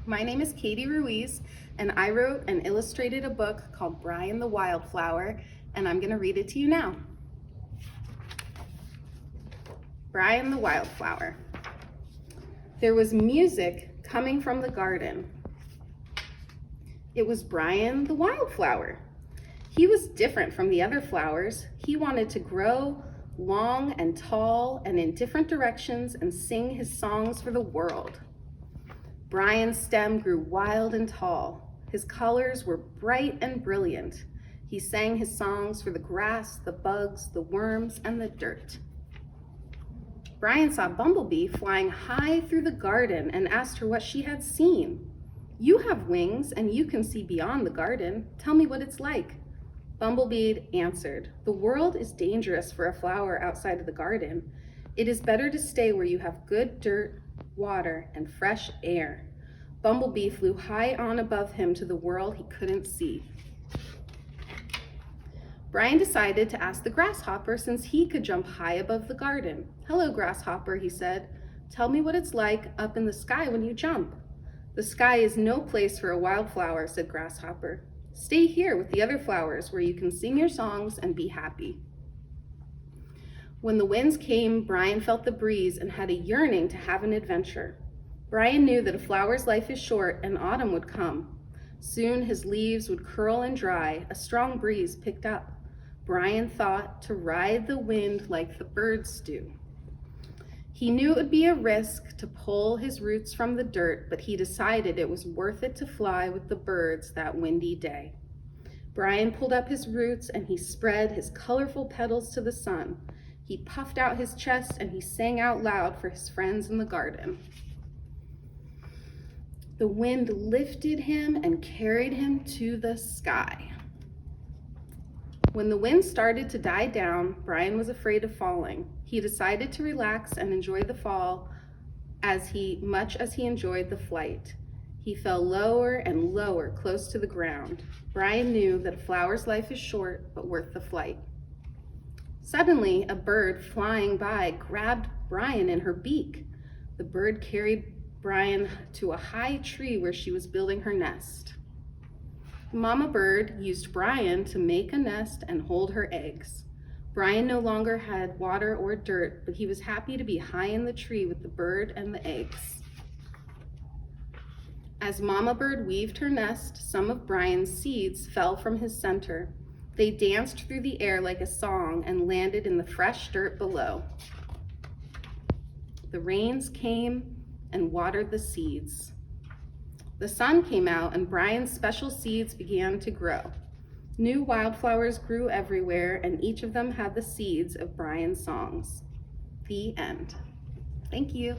My name is Katie Ruiz, and I wrote and illustrated a book called Brian the Wildflower, and I'm going to read it to you now. Brian the Wildflower. There was music coming from the garden. It was Brian the Wildflower. He was different from the other flowers. He wanted to grow long and tall and in different directions and sing his songs for the world. Brian's stem grew wild and tall. His colors were bright and brilliant. He sang his songs for the grass, the bugs, the worms, and the dirt. Brian saw Bumblebee flying high through the garden and asked her what she had seen. "You have wings and you can see beyond the garden. Tell me what it's like." Bumblebee answered, "The world is dangerous for a flower outside of the garden. It is better to stay where you have good dirt, water, and fresh air." Bumblebee flew high on above him to the world he couldn't see. Brian decided to ask the grasshopper since he could jump high above the garden. "Hello, grasshopper," he said. "Tell me what it's like up in the sky when you jump." "The sky is no place for a wildflower," said Grasshopper. "Stay here with the other flowers where you can sing your songs and be happy." When the winds came, Brian felt the breeze and had a yearning to have an adventure. Brian knew that a flower's life is short and autumn would come. Soon his leaves would curl and dry. A strong breeze picked up. Brian thought to ride the wind like the birds do. He knew it would be a risk to pull his roots from the dirt, but he decided it was worth it to fly with the birds that windy day. Brian pulled up his roots and he spread his colorful petals to the sun. He puffed out his chest and he sang out loud for his friends in the garden. The wind lifted him and carried him to the sky. When the wind started to die down, Brian was afraid of falling. He decided to relax and enjoy the fall much as he enjoyed the flight. He fell lower and lower, close to the ground. Brian knew that a flower's life is short, but worth the flight. Suddenly, a bird flying by grabbed Brian in her beak. The bird carried Brian to a high tree where she was building her nest. Mama bird used Brian to make a nest and hold her eggs. Brian no longer had water or dirt, but he was happy to be high in the tree with the bird and the eggs. As Mama bird weaved her nest, some of Brian's seeds fell from his center. They danced through the air like a song and landed in the fresh dirt below. The rains came and watered the seeds. The sun came out and Brian's special seeds began to grow. New wildflowers grew everywhere and each of them had the seeds of Brian's songs. The end. Thank you.